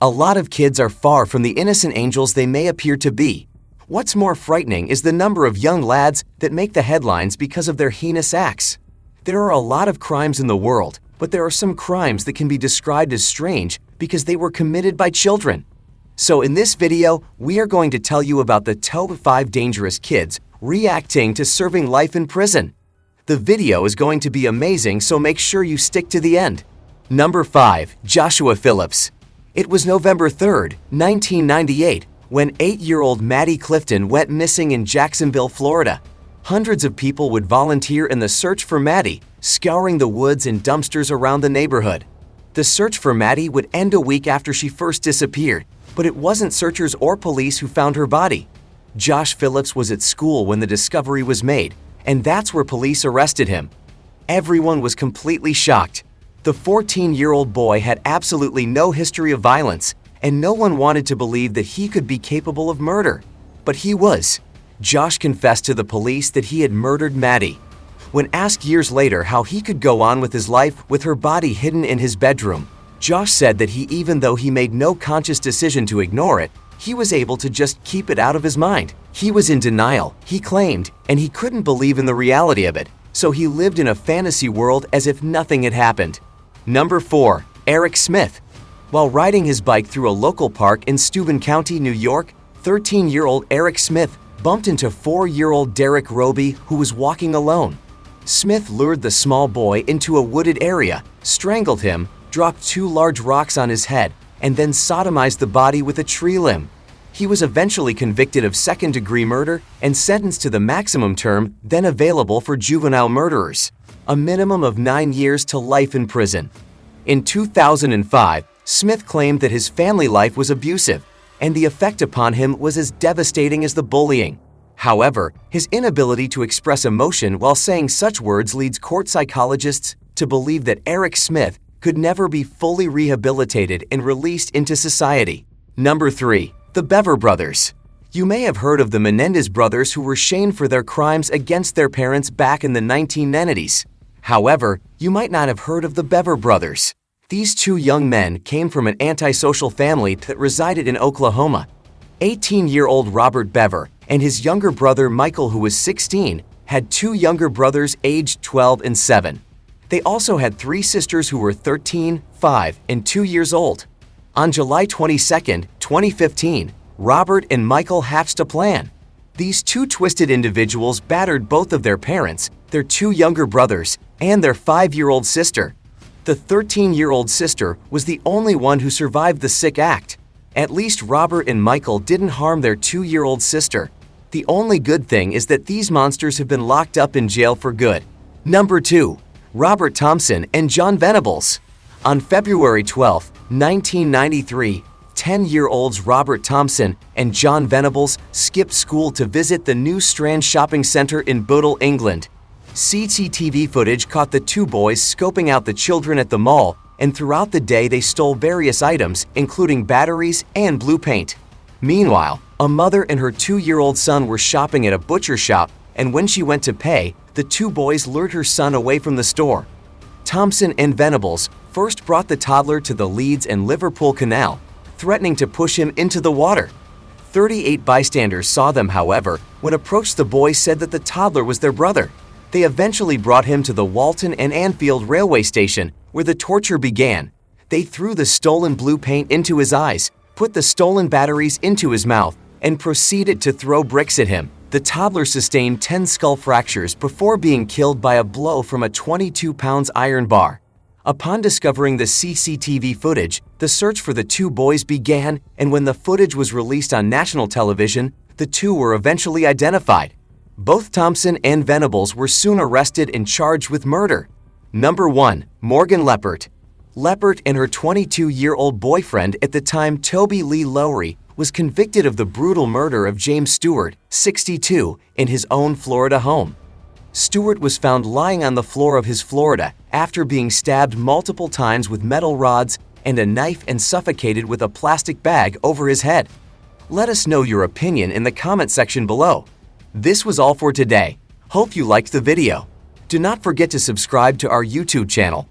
A lot of kids are far from the innocent angels they may appear to be. What's more frightening is the number of young lads that make the headlines because of their heinous acts. There are a lot of crimes in the world, but there are some crimes that can be described as strange because they were committed by children. So in this video, we are going to tell you about the top 5 dangerous kids reacting to serving life in prison. The video is going to be amazing, so make sure you stick to the end. Number 5. Joshua Phillips. It was November 3rd, 1998, when 8-year-old Maddie Clifton went missing in Jacksonville, Florida. Hundreds of people would volunteer in the search for Maddie, scouring the woods and dumpsters around the neighborhood. The search for Maddie would end a week after she first disappeared, but it wasn't searchers or police who found her body. Josh Phillips was at school when the discovery was made, and that's where police arrested him. Everyone was completely shocked. The 14-year-old boy had absolutely no history of violence, and no one wanted to believe that he could be capable of murder. But he was. Josh confessed to the police that he had murdered Maddie. When asked years later how he could go on with his life with her body hidden in his bedroom, Josh said that even though he made no conscious decision to ignore it, he was able to just keep it out of his mind. He was in denial, he claimed, and he couldn't believe in the reality of it, so he lived in a fantasy world as if nothing had happened. Number 4. Eric Smith. While riding his bike through a local park in Steuben County, New York, 13-year-old Eric Smith bumped into 4-year-old Derek Roby, who was walking alone. Smith lured the small boy into a wooded area, strangled him, dropped 2 large rocks on his head, and then sodomized the body with a tree limb. He was eventually convicted of second-degree murder and sentenced to the maximum term then available for juvenile murderers, a minimum of 9 years to life in prison. In 2005, Smith claimed that his family life was abusive, and the effect upon him was as devastating as the bullying. However, his inability to express emotion while saying such words leads court psychologists to believe that Eric Smith could never be fully rehabilitated and released into society. Number 3. The Bever Brothers. You may have heard of the Menendez brothers who were shamed for their crimes against their parents back in the 1990s. However, you might not have heard of the Bever brothers. These 2 young men came from an antisocial family that resided in Oklahoma. 18-year-old Robert Bever and his younger brother Michael, who was 16, had 2 younger brothers aged 12 and 7. They also had 3 sisters who were 13, 5, and 2 years old. On July 22, 2015, Robert and Michael hatched a plan. These 2 twisted individuals battered both of their parents, their 2 younger brothers, and their 5-year-old sister. The 13-year-old sister was the only one who survived the sick act. At least Robert and Michael didn't harm their 2-year-old sister. The only good thing is that these monsters have been locked up in jail for good. Number 2. Robert Thompson and John Venables. On February 12, 1993, 10-year-olds Robert Thompson and John Venables skipped school to visit the New Strand shopping center in Bootle, England. CCTV footage caught the 2 boys scoping out the children at the mall, and throughout the day they stole various items, including batteries and blue paint. Meanwhile, a mother and her 2-year-old son were shopping at a butcher shop, and when she went to pay, the 2 boys lured her son away from the store. Thompson and Venables first brought the toddler to the Leeds and Liverpool Canal, threatening to push him into the water. 38 bystanders saw them, however, when approached the boys said that the toddler was their brother. They eventually brought him to the Walton and Anfield railway station, where the torture began. They threw the stolen blue paint into his eyes, put the stolen batteries into his mouth, and proceeded to throw bricks at him. The toddler sustained 10 skull fractures before being killed by a blow from a 22-pound iron bar. Upon discovering the CCTV footage, the search for the 2 boys began, and when the footage was released on national television, the 2 were eventually identified. Both Thompson and Venables were soon arrested and charged with murder. Number 1. Morgan Leppert. Leppert and her 22-year-old boyfriend at the time, Toby Lee Lowry, was convicted of the brutal murder of James Stewart, 62, in his own Florida home. Stewart was found lying on the floor of his Florida after being stabbed multiple times with metal rods and a knife and suffocated with a plastic bag over his head. Let us know your opinion in the comment section below. This was all for today. Hope you liked the video. Do not forget to subscribe to our YouTube channel.